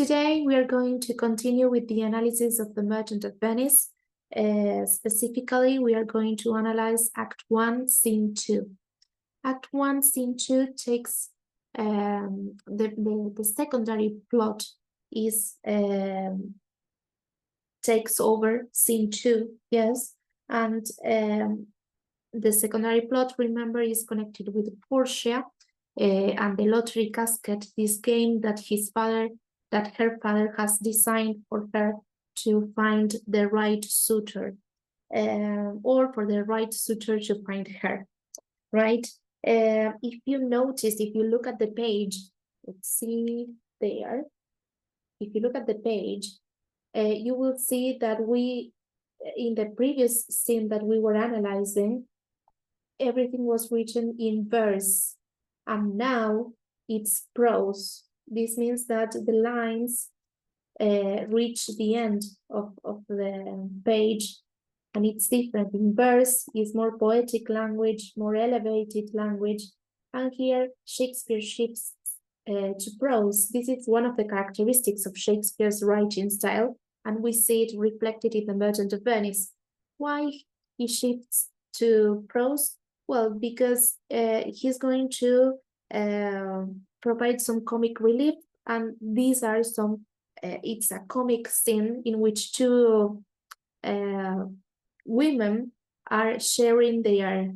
Today, we are going to continue with the analysis of The Merchant of Venice. Specifically, we are going to analyze Act 1, Scene 2. Act 1, Scene 2 takes the secondary plot is takes over Scene 2, yes, and the secondary plot, remember, is connected with Portia and the lottery casket, this game that her father has designed for her to find the right suitor, or for the right suitor to find her, right? If you notice, if you look at the page, let's see there. If you look at the page, you will see that in the previous scene that we were analyzing, everything was written in verse, and now it's prose. This means that the lines reach the end of the page, and it's different. In verse is more poetic language, more elevated language, and here Shakespeare shifts to prose. This is one of the characteristics of Shakespeare's writing style, and we see it reflected in The Merchant of Venice. Why he shifts to prose? Well, because he's going to provide some comic relief, and these are some, it's a comic scene in which two women are sharing their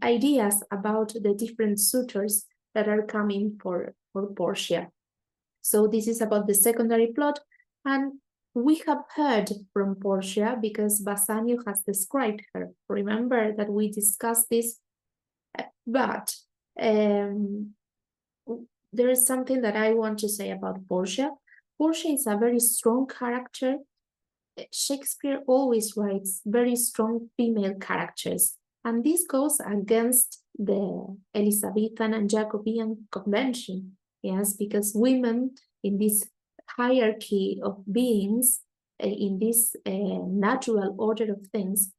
ideas about the different suitors that are coming for Portia. So this is about the secondary plot, and we have heard from Portia because Bassanio has described her. Remember that we discussed this, but there is something that I want to say about Portia. Portia is a very strong character. Shakespeare always writes very strong female characters, and this goes against the Elizabethan and Jacobean convention, yes, because women in this hierarchy of beings, in this natural order of things,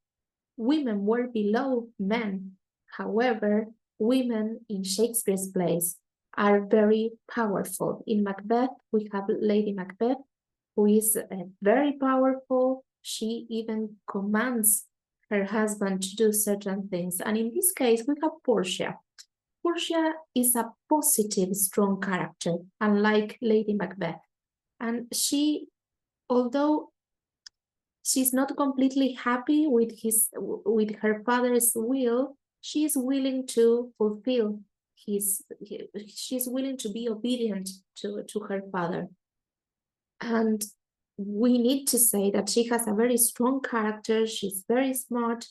women were below men. However, women in Shakespeare's plays are very powerful. In Macbeth, we have Lady Macbeth, who is very powerful. She even commands her husband to do certain things. And in this case, we have Portia. Portia is a positive, strong character, unlike Lady Macbeth. And she, although she's not completely happy with her father's will, she is willing to fulfill she's willing to be obedient to her father. And we need to say that she has a very strong character, she's very smart,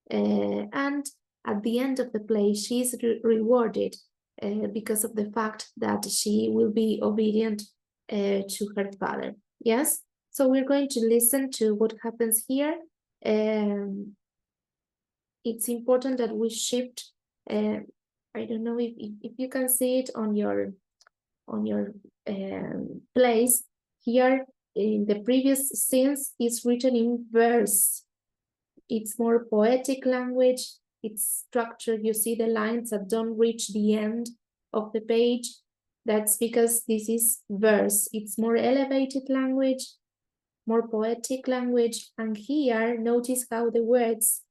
and at the end of the play, she is rewarded because of the fact that she will be obedient to her father. Yes, so we're going to listen to what happens here. It's important that we shift. I don't know if you can see it on your place. Here in the previous scenes, it's written in verse. It's more poetic language. It's structured. You see the lines that don't reach the end of the page. That's because this is verse. It's more elevated language, more poetic language. And here, notice how the words,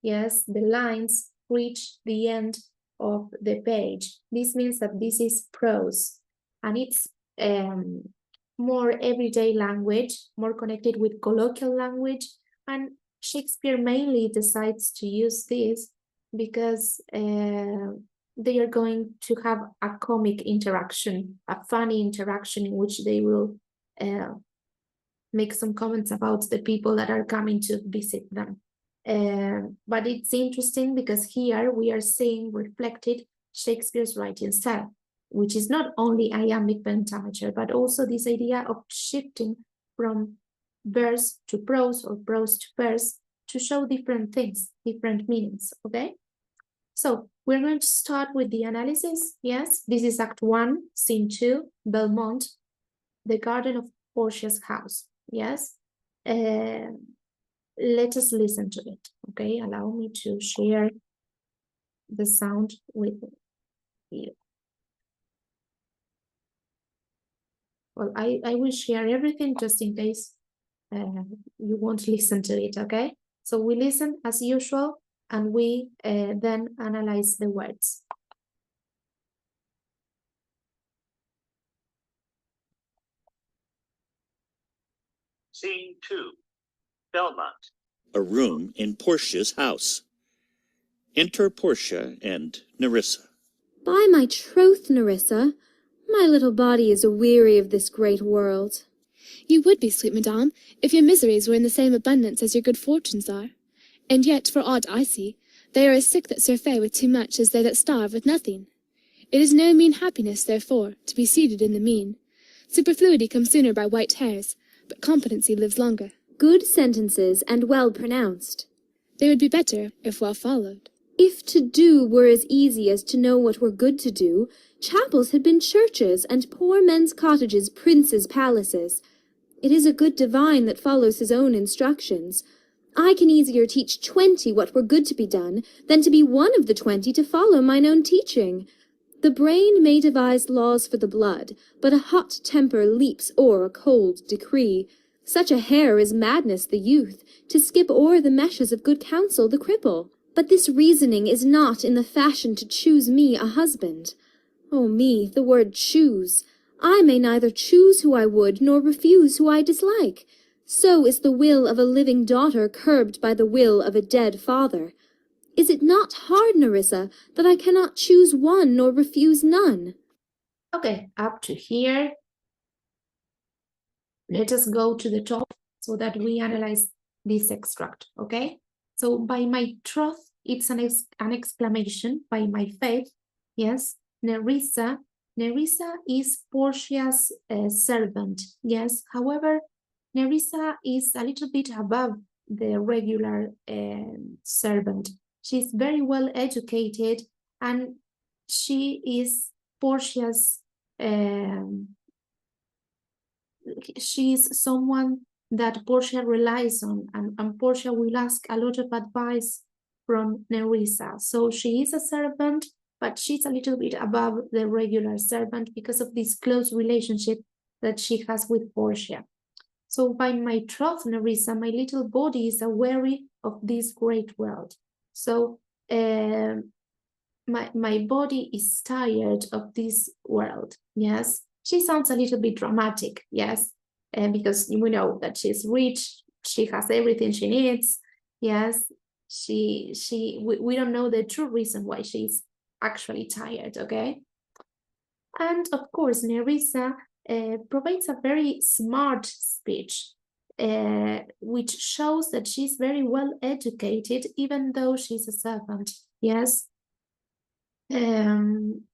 yes, the lines reach the end of the page. This means that this is prose, and it's more everyday language, more connected with colloquial language. And Shakespeare mainly decides to use this because they are going to have a comic interaction, a funny interaction in which they will make some comments about the people that are coming to visit them. But it's interesting because here we are seeing reflected Shakespeare's writing style, which is not only iambic pentameter, but also this idea of shifting from verse to prose or prose to verse to show different things, different meanings, okay? So we're going to start with the analysis. Yes, this is Act 1, Scene 2, Belmont, the garden of Portia's house. Yes, let us listen to it, okay? Allow me to share the sound with you. well, I will share everything just in case you won't listen to it, okay? So we listen as usual, and we then analyze the words. Scene 2. Belmont. A room in Portia's house. Enter Portia and Nerissa. By my troth, Nerissa, my little body is aweary of this great world. You would be, sweet madame, if your miseries were in the same abundance as your good fortunes are. And yet, for aught I see, they are as sick that surfeit with too much as they that starve with nothing. It is no mean happiness, therefore, to be seated in the mean. Superfluity comes sooner by white hairs, but competency lives longer. Good sentences, and well pronounced. They would be better, if well followed. If to do were as easy as to know what were good to do, chapels had been churches, and poor men's cottages princes' palaces. It is a good divine that follows his own instructions. I can easier teach 20 what were good to be done, than to be one of the 20 to follow mine own teaching. The brain may devise laws for the blood, but a hot temper leaps o'er a cold decree. Such a hare is madness the youth, to skip o'er the meshes of good counsel the cripple. But this reasoning is not in the fashion to choose me a husband. Oh me, the word choose! I may neither choose who I would, nor refuse who I dislike. So is the will of a living daughter curbed by the will of a dead father. Is it not hard, Nerissa, that I cannot choose one nor refuse none? Okay, up to here. Let us go to the top so that we analyze this extract, okay? So by my troth, it's an exclamation. By my faith, yes. Nerissa is Portia's servant, yes. However, Nerissa is a little bit above the regular servant. She's very well educated, and she is Portia's she's someone that Portia relies on, and Portia will ask a lot of advice from Nerissa. So she is a servant, but she's a little bit above the regular servant because of this close relationship that she has with Portia. So by my troth, Nerissa, my little body is aweary of this great world. So my body is tired of this world, yes. She sounds a little bit dramatic, yes, because we know that she's rich, she has everything she needs, yes. We don't know the true reason why she's actually tired, okay? And of course, Nerissa provides a very smart speech, which shows that she's very well educated, even though she's a servant, yes. And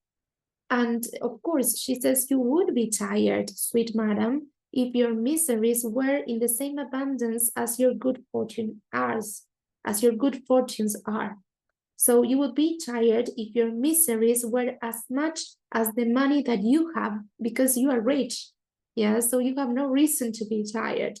of course, she says, you would be tired, sweet madam, if your miseries were in the same abundance as your good fortunes are. So you would be tired if your miseries were as much as the money that you have, because you are rich. Yeah, so you have no reason to be tired.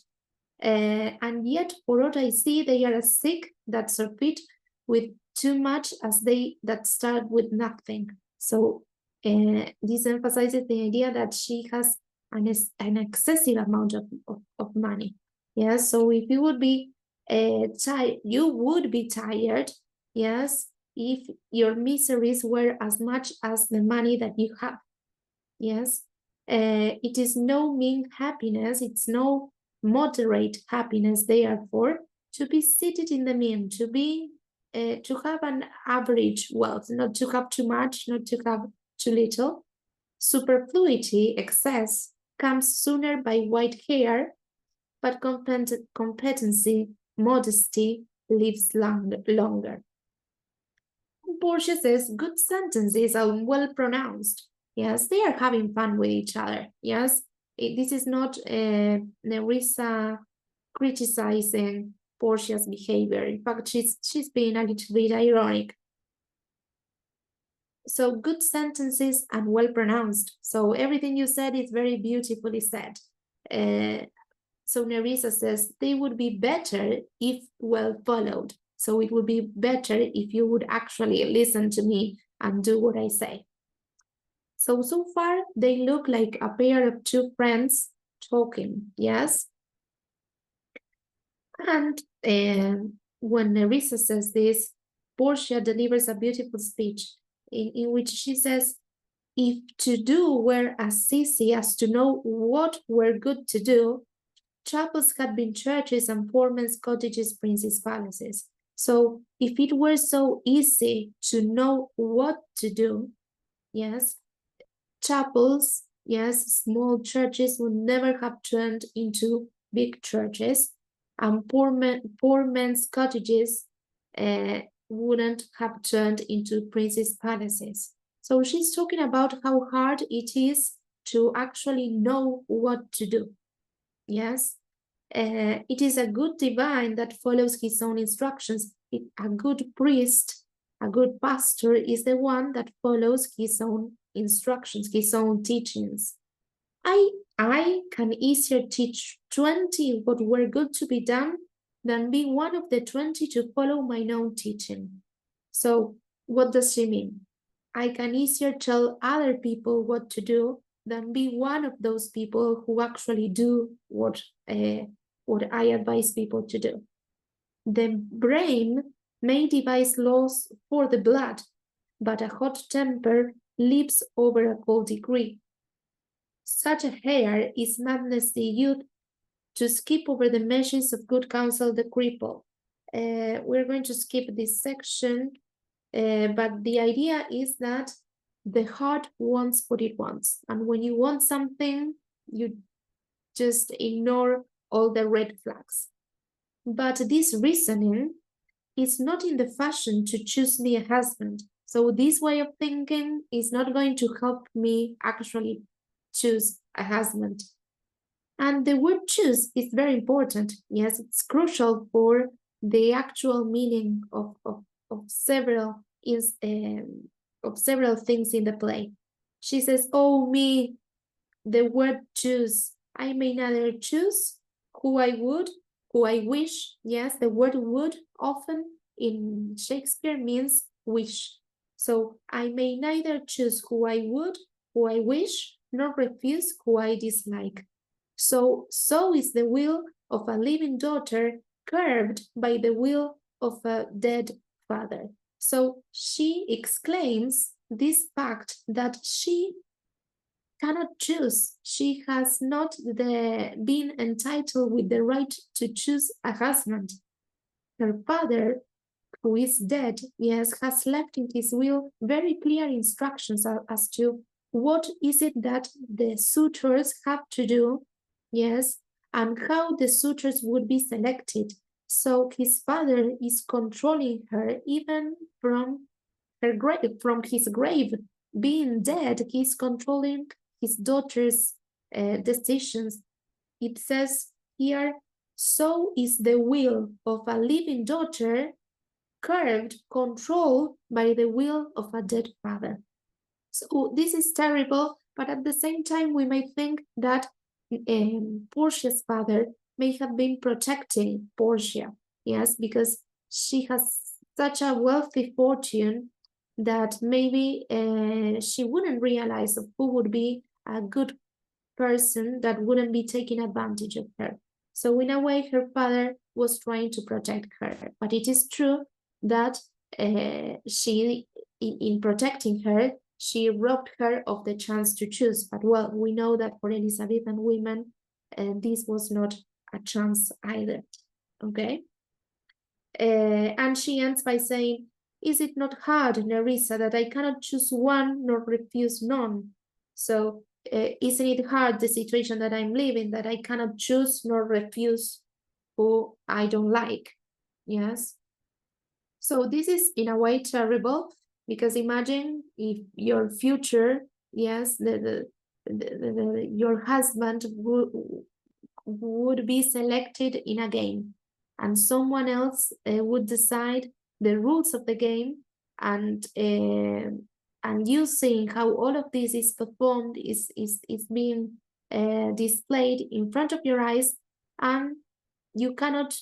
And yet, for what I see, they are as sick that surfeit with too much as they that start with nothing. So this emphasizes the idea that she has an excessive amount of money. Yes, so if you would be tired, you would be tired, yes, if your miseries were as much as the money that you have. Yes, it is no mean happiness, it's no moderate happiness, therefore, to be seated in the mean, to be to have an average wealth, not to have too much, not to have too little. Superfluity, excess, comes sooner by white hair, but competency, modesty, lives longer. Portia says good sentences are well pronounced. Yes, they are having fun with each other. Yes, this is not Nerissa criticizing Portia's behavior. In fact, she's being a little bit ironic. So good sentences and well pronounced. So everything you said is very beautifully said. So Nerissa says they would be better if well followed. So it would be better if you would actually listen to me and do what I say. So far, they look like a pair of two friends talking, yes? And when Nerissa says this, Portia delivers a beautiful speech in which she says, if to do were as easy as to know what were good to do, chapels had been churches and poor men's cottages, princes' palaces. So if it were so easy to know what to do, yes, chapels, yes, small churches would never have turned into big churches, and poor men's cottages wouldn't have turned into princes' palaces. So she's talking about how hard it is to actually know what to do. Yes, it is a good divine that follows his own instructions. A good priest, a good pastor is the one that follows his own instructions, his own teachings. I can easier teach 20 what were good to be done than be one of the 20 to follow my own teaching. So what does she mean? I can easier tell other people what to do than be one of those people who actually do what I advise people to do. The brain may devise laws for the blood, but a hot temper leaps over a cold degree. Such a hare is madness the youth, to skip over the measures of good counsel the cripple. We're going to skip this section, but the idea is that the heart wants what it wants. And when you want something, you just ignore all the red flags. But this reasoning is not in the fashion to choose me a husband. So this way of thinking is not going to help me actually choose a husband. And the word choose is very important. Yes, it's crucial for the actual meaning of several things in the play. She says, oh me, the word choose. I may neither choose who I would, who I wish. Yes, the word would often in Shakespeare means wish. So I may neither choose who I would, who I wish, nor refuse who I dislike. So is the will of a living daughter curbed by the will of a dead father. So she exclaims this fact that she cannot choose. She has not been entitled with the right to choose a husband. Her father, who is dead, yes, has left in his will very clear instructions as to what is it that the suitors have to do, yes, and how the suitors would be selected. So his father is controlling her even from her grave, from his grave. Being dead, he's controlling his daughter's decisions. It says here, so is the will of a living daughter curbed, controlled by the will of a dead father. So this is terrible, but at the same time, we may think that Portia's father may have been protecting Portia, yes, because she has such a wealthy fortune that maybe she wouldn't realize of who would be a good person that wouldn't be taking advantage of her. So in a way, her father was trying to protect her. But it is true that she, in protecting her, she robbed her of the chance to choose. But well, we know that for Elizabethan women, this was not a chance either. Okay. And she ends by saying, is it not hard, Nerissa, that I cannot choose one nor refuse none? So isn't it hard, the situation that I'm living, that I cannot choose nor refuse who I don't like? Yes. So this is in a way terrible, because imagine if your future, yes, your husband would be selected in a game, and someone else would decide the rules of the game, and you seeing how all of this is performed, is being displayed in front of your eyes, and you cannot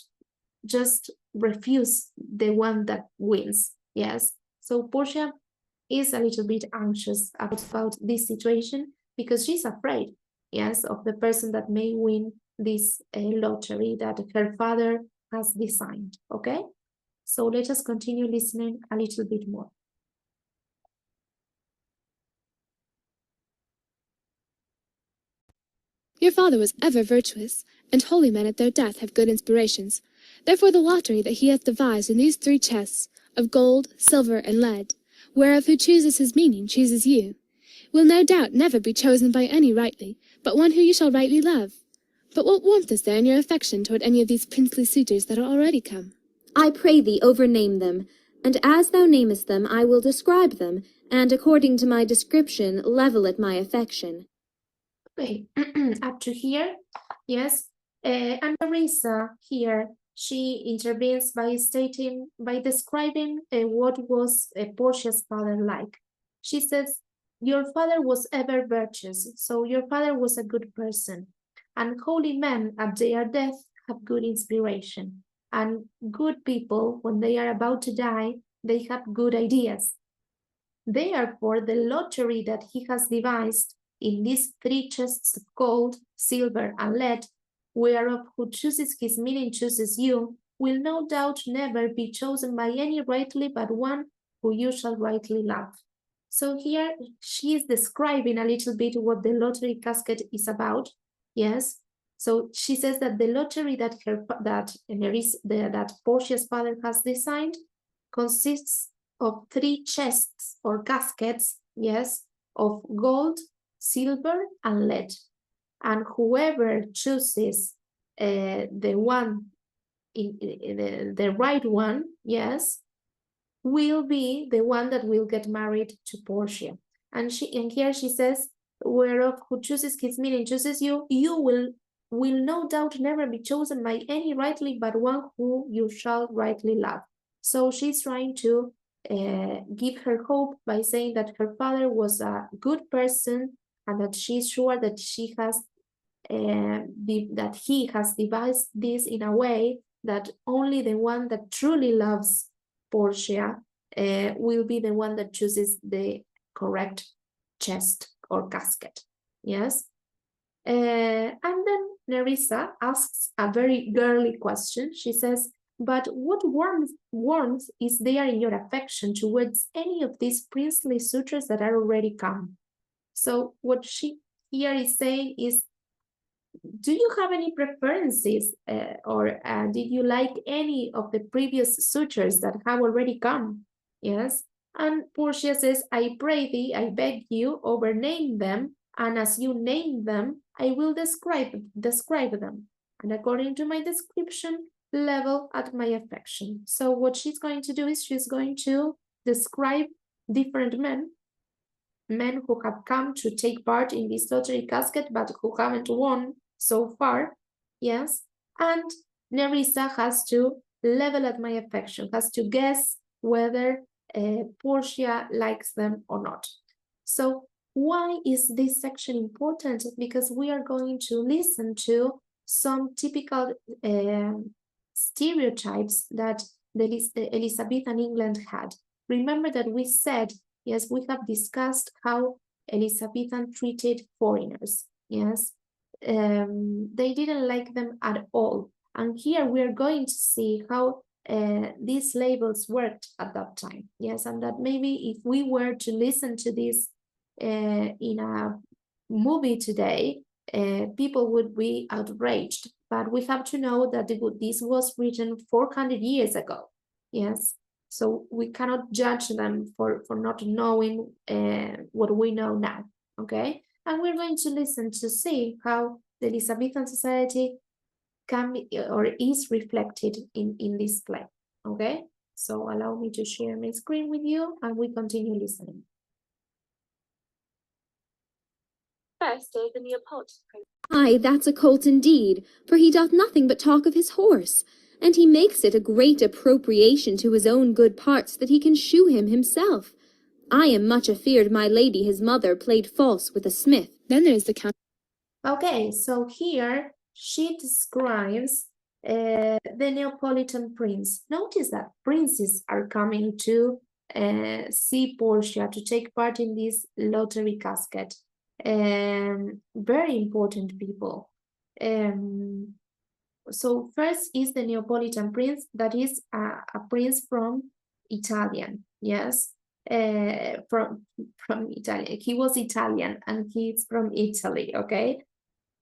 just refuse the one that wins. Yes. So Portia is a little bit anxious about this situation because she's afraid, yes, of the person that may win this lottery that her father has designed, okay? So let us continue listening a little bit more. Your father was ever virtuous, and holy men at their death have good inspirations. Therefore the lottery that he hath devised in these 3 chests, of gold, silver, and lead, whereof who chooses his meaning chooses you, will no doubt never be chosen by any rightly, but one who you shall rightly love. But what warmth is there in your affection toward any of these princely suitors that are already come? I pray thee overname them, and as thou namest them I will describe them, and according to my description level at my affection. Okay, up to here, yes. And Marisa here, she intervenes by describing what was Portia's father like. She says, your father was ever virtuous, so your father was a good person. And holy men at their death have good inspiration. And good people, when they are about to die, they have good ideas. Therefore, the lottery that he has devised in these 3 chests of gold, silver, and lead, whereof who chooses his meaning chooses you, will no doubt never be chosen by any rightly but one who you shall rightly love. So here she is describing a little bit what the lottery casket is about. Yes. So she says that the lottery that Portia's father has designed consists of 3 chests or caskets, yes, of gold, silver, and lead. And whoever chooses the one, the right one, yes, will be the one that will get married to Portia. And here she says, whereof who chooses his meaning chooses you, you will no doubt never be chosen by any rightly but one who you shall rightly love. So she's trying to give her hope by saying that her father was a good person and that she's sure that she has that he has devised this in a way that only the one that truly loves Portia will be the one that chooses the correct chest or casket. Yes. And then Nerissa asks a very girly question. She says, but what warmth is there in your affection towards any of these princely suitors that are already come? So what she here is saying is, do you have any preferences or did you like any of the previous suitors that have already come? Yes. And Portia says, I pray thee, I beg you, overname them, and as you name them, I will describe them. And according to my description, level at my affection. So what she's going to do is she's going to describe different men who have come to take part in this lottery casket, but who haven't won so far, yes, and Nerissa has to level at my affection, has to guess whether Portia likes them or not. So why is this section important? Because we are going to listen to some typical stereotypes that the Elizabethan England had. Remember that we said, yes, we have discussed how Elizabethan treated foreigners, yes, they didn't like them at all. And here we are going to see how these labels worked at that time. Yes, and that maybe if we were to listen to this in a movie today, people would be outraged. But we have to know that this was written 400 years ago. Yes, so we cannot judge them for not knowing what we know now. Okay. And we're going to listen to see how the Elizabethan society can be, or is reflected in this play. Okay, so allow me to share my screen with you and we continue listening. First is the Neapolitan prince. Ay, that's a colt indeed, for he doth nothing but talk of his horse, and he makes it a great appropriation to his own good parts that he can shoe him himself. I am much afeard my lady his mother played false with a smith. Then there is the Count. Okay, so here she describes the Neapolitan prince. Notice that princes are coming to see Portia to take part in this lottery casket. Very important people. So first is the Neapolitan prince, that is a prince from Italian, yes, from Italian. He was Italian and he's from Italy, okay?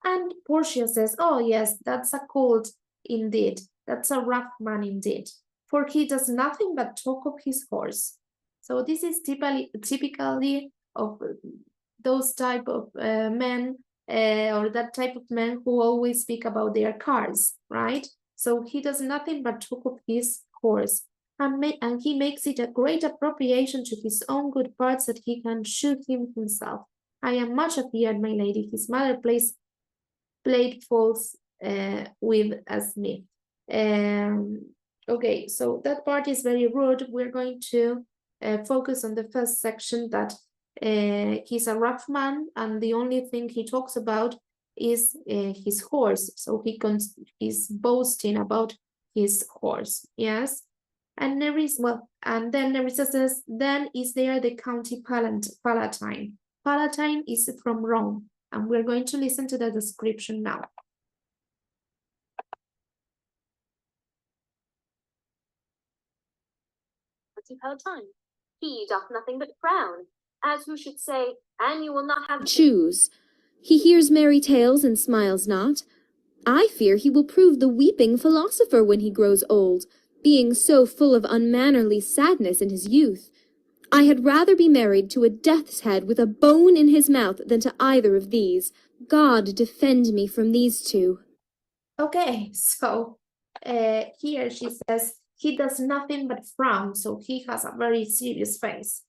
And Portia says, oh yes, that's a colt indeed, that's a rough man indeed, for he does nothing but talk of his horse. So this is typically of those type of men, or that type of men who always speak about their cars, right? So he does nothing but talk of his horse, and he makes it a great appropriation to his own good parts that he can shoot him himself. I am much afeard, my lady, his mother played false with a smith. Okay, so that part is very rude. We're going to focus on the first section, that he's a rough man and the only thing he talks about is his horse. So he's boasting about his horse, yes. And and then Nerissa says, then is there the County Palatine. Palatine is from Rome, and we're going to listen to the description now. Palatine. He doth nothing but frown, as who should say, and you will not have Choose. He hears merry tales and smiles not. I fear he will prove the weeping philosopher when he grows old, being so full of unmannerly sadness in his youth. I had rather be married to a death's head with a bone in his mouth than to either of these. God defend me from these two. Okay, so here she says, he does nothing but frown, so he has a very serious face.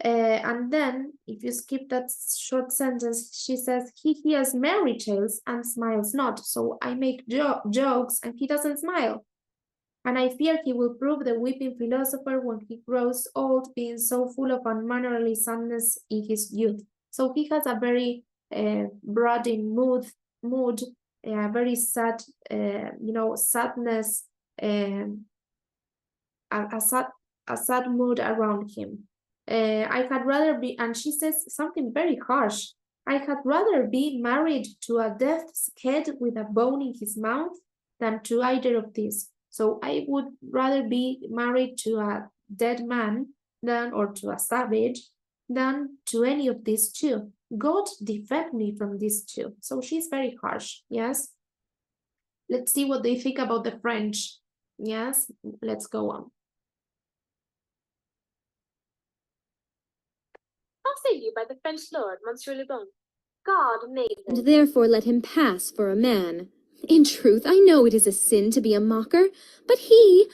And then, if you skip that short sentence, she says, he hears merry tales and smiles not, so I make jokes and he doesn't smile. And I fear he will prove the weeping philosopher when he grows old, being so full of unmannerly sadness in his youth. So he has a very brooding mood, very sad, sadness, a sad mood around him. I had rather be, and she says something very harsh, I had rather be married to a death's head with a bone in his mouth than to either of these. So I would rather be married to a dead man or to a savage than to any of these two. God defend me from these two. So she's very harsh, yes? Let's see what they think about the French. Yes, let's go on. How say you by the French lord, Monsieur Le Bon? God made them. And therefore let him pass for a man. In truth, I know it is a sin to be a mocker, but he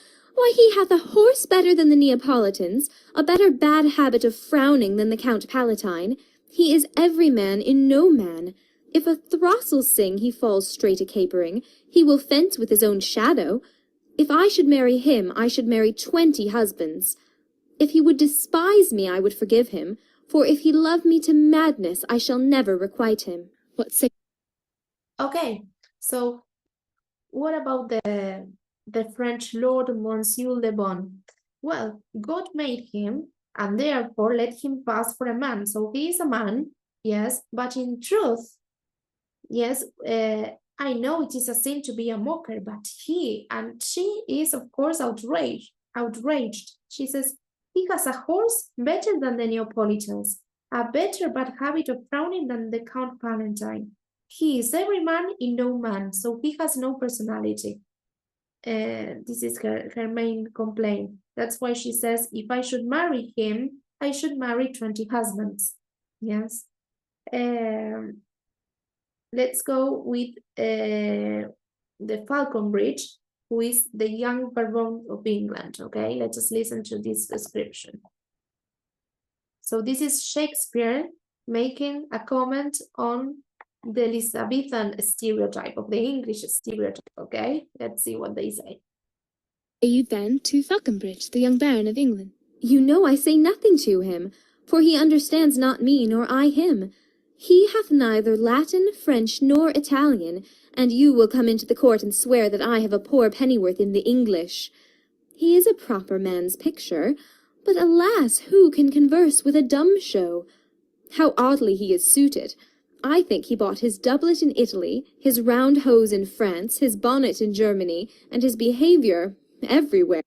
hath a horse better than the Neapolitans, a better bad habit of frowning than the Count Palatine. He is every man in no man. If a throstle sing, he falls straight a capering. He will fence with his own shadow. If I should marry him, I should marry 20 husbands. If he would despise me, I would forgive him, for if he love me to madness, I shall never requite him. What say? Okay, so what about the French Lord Monsieur Le Bon? Well, God made him, and therefore let him pass for a man. So he is a man, yes, but in truth, yes, I know it is a sin to be a mocker, but he and she is, of course, outraged. She says, he has a horse better than the Neapolitans, a better bad habit of frowning than the Count Palatine. He is every man in no man, so he has no personality. This is her main complaint. That's why she says, if I should marry him, I should marry 20 husbands. Yes. Let's go with the Falconbridge, who is the young Baron of England. Okay, let us listen to this description. So this is Shakespeare making a comment on the Elizabethan stereotype, of the English stereotype. Okay, let's see what they say. Are you then to Falconbridge, the young Baron of England? You know I say nothing to him, for he understands not me, nor I him. He hath neither Latin, French, nor Italian, and you will come into the court and swear that I have a poor pennyworth in the English. He is a proper man's picture, But alas, who can converse with a dumb show? How oddly he is suited! I think he bought his doublet in Italy, his round hose in France, his bonnet in Germany, and his behaviour everywhere.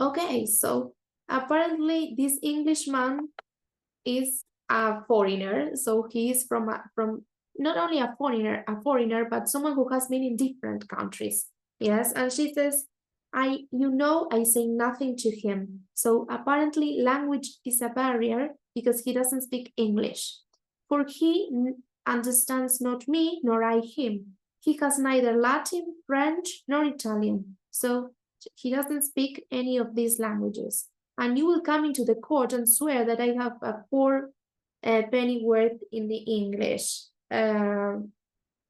Okay, so apparently this Englishman is a foreigner, so he is from not only a foreigner, but someone who has been in different countries. Yes, and she says, I say nothing to him. So apparently language is a barrier because he doesn't speak English. For he understands not me, nor I him. He has neither Latin, French, nor Italian. So he doesn't speak any of these languages. And you will come into the court and swear that I have a poor penny worth in the English. And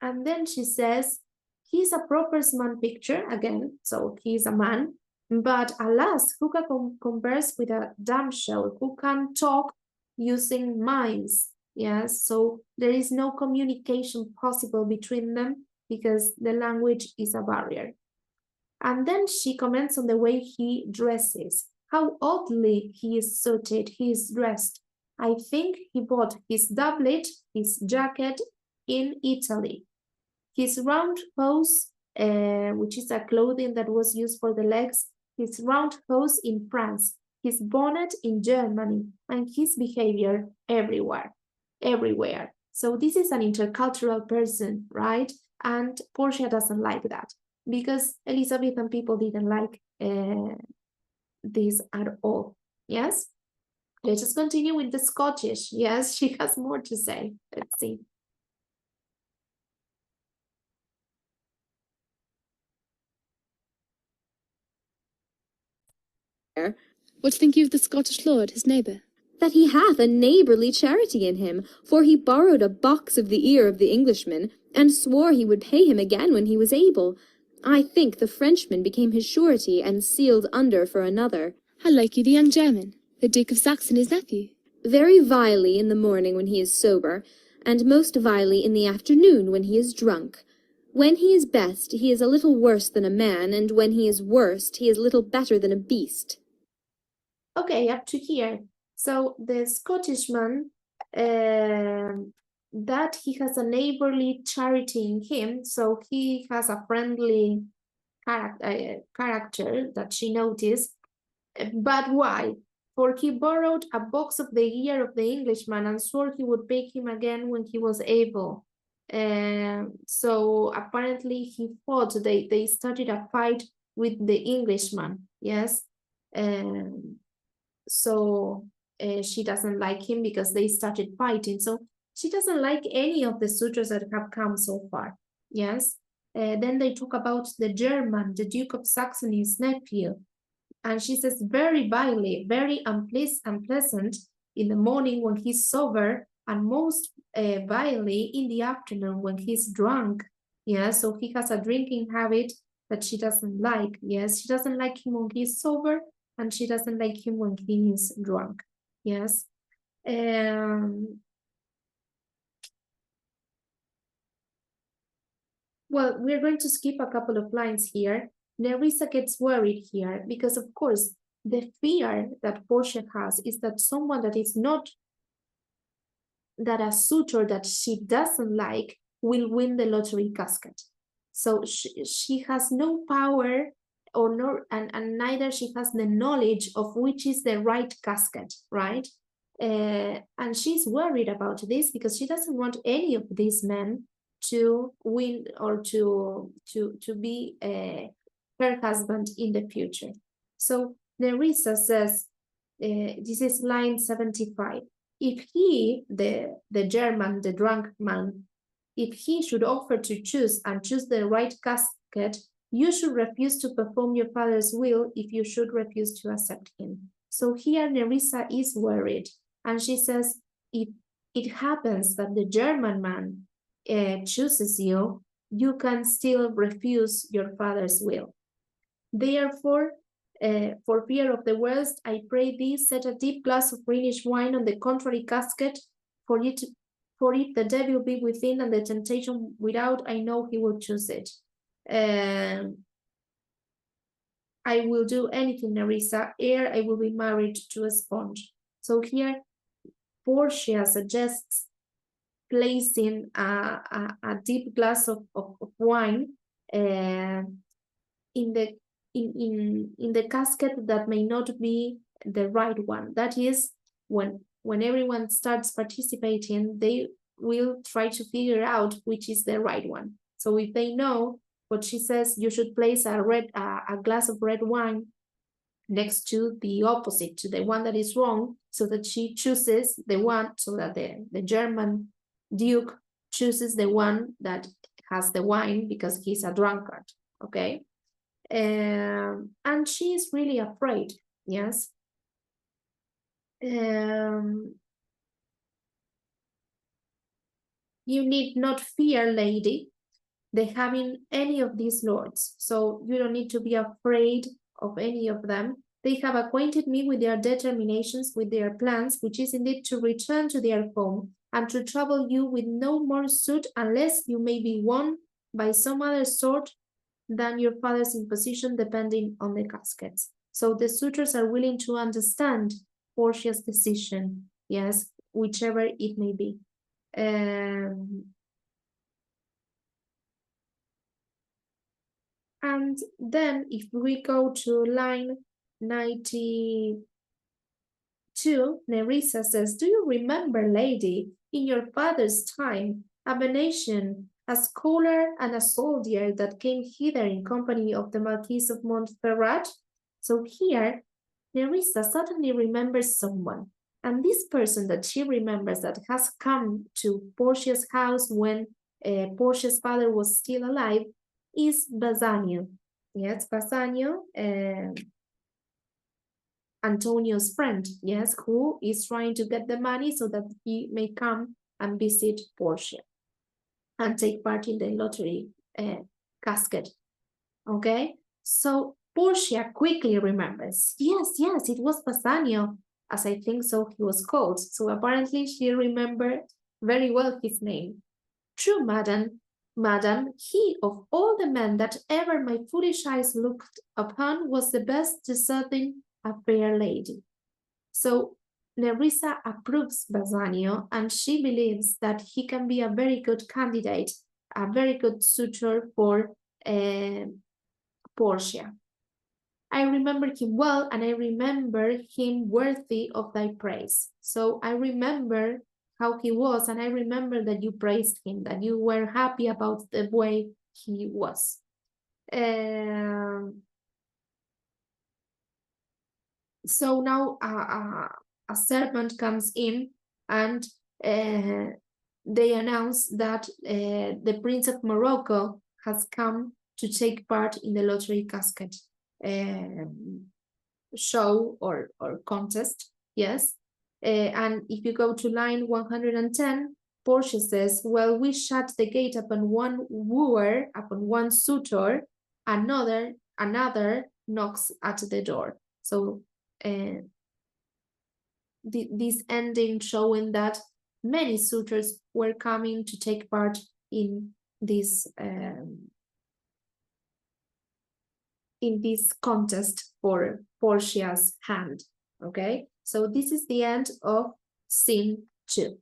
then she says, he's a proper man picture, again, so he's a man, but alas, who can converse with a damsel, who can talk using mimes? Yes, so there is no communication possible between them because the language is a barrier. And then she comments on the way he dresses, how oddly he is suited, he is dressed. I think he bought his doublet, his jacket in Italy. His round hose, which is a clothing that was used for the legs, his round hose in France, his bonnet in Germany, and his behavior everywhere. So this is an intercultural person, right? And Portia doesn't like that because Elizabethan people didn't like this at all. Yes? Let's just continue with the Scottish. Yes, she has more to say. Let's see. What think you of the Scottish lord, his neighbour? That he hath a neighbourly charity in him, for he borrowed a box of the ear of the Englishman, and swore he would pay him again when he was able. I think the Frenchman became his surety, and sealed under for another. How like you the young German, the Duke of Saxon, his nephew? Very vilely in the morning when he is sober, and most vilely in the afternoon when he is drunk. When he is best, he is a little worse than a man, and when he is worst, he is little better than a beast. Okay, up to here. So the Scottishman, that he has a neighborly charity in him, so he has a friendly character that she noticed. But why? For he borrowed a box of the ear of the Englishman and swore he would pay him again when he was able. So apparently he fought, they started a fight with the Englishman, yes? So she doesn't like him because they started fighting. So she doesn't like any of the suitors that have come so far, yes? Then they talk about the German, the Duke of Saxony's nephew. And she says very vilely, very unpleasant in the morning when he's sober, and most vilely in the afternoon when he's drunk. Yeah, so he has a drinking habit that she doesn't like. Yes, she doesn't like him when he's sober, and she doesn't like him when he is drunk. Yes. Well, we're going to skip a couple of lines here. Nerissa gets worried here because, of course, the fear that Portia has is that someone that is not, that a suitor that she doesn't like will win the lottery casket. So she has no power or no, and neither she has the knowledge of which is the right casket, right? And she's worried about this because she doesn't want any of these men to win or to be her husband in the future. So Nerissa says, this is line 75. If he, the German, the drunk man, if he should offer to choose and choose the right casket, you should refuse to perform your father's will if you should refuse to accept him. So here Nerissa is worried, and she says, if it happens that the German man chooses you, you can still refuse your father's will. Therefore, for fear of the worst, I pray thee, set a deep glass of greenish wine on the contrary casket, for if the devil be within and the temptation without, I know he will choose it. I I will do anything, Nerissa, ere I will be married to a sponge. So here, Portia suggests placing a deep glass of wine in the casket that may not be the right one. That is, when everyone starts participating, they will try to figure out which is the right one. So if they know what she says, you should place a glass of red wine next to the opposite, to the one that is wrong, so that she chooses the one, so that the German Duke chooses the one that has the wine because he's a drunkard, okay? And she is really afraid, yes. You need not fear, lady, the having any of these lords, so you don't need to be afraid of any of them. They have acquainted me with their determinations, with their plans, which is indeed to return to their home and to trouble you with no more suit unless you may be won by some other sort than your father's imposition, depending on the caskets. So the suitors are willing to understand Portia's decision, yes, whichever it may be. And then if we go to line 92, Nerissa says, do you remember, lady, in your father's time, a Venetian, a scholar and a soldier that came hither in company of the Marquis of Montferrat? So here, Nerissa suddenly remembers someone. And this person that she remembers that has come to Portia's house when Portia's father was still alive is Bassanio. Yes, Bassanio, Antonio's friend, yes, who is trying to get the money so that he may come and visit Portia and take part in the lottery casket. Okay, so Portia quickly remembers, yes, it was Bassanio, as I think so he was called. So apparently she remembered very well his name. True, madam, he of all the men that ever my foolish eyes looked upon was the best deserving a fair lady. So Nerissa approves Bassanio, and she believes that he can be a very good candidate, a very good suitor for Portia. I remember him well, and I remember him worthy of thy praise. So I remember how he was, and I remember that you praised him, that you were happy about the way he was. So now a servant comes in, and they announce that the Prince of Morocco has come to take part in the lottery casket show or contest, yes. And if you go to line 110, Portia says, well, we shut the gate upon one wooer, upon one suitor, another knocks at the door. So this ending showing that many suitors were coming to take part in this contest for Portia's hand. Okay, so this is the end of scene 2.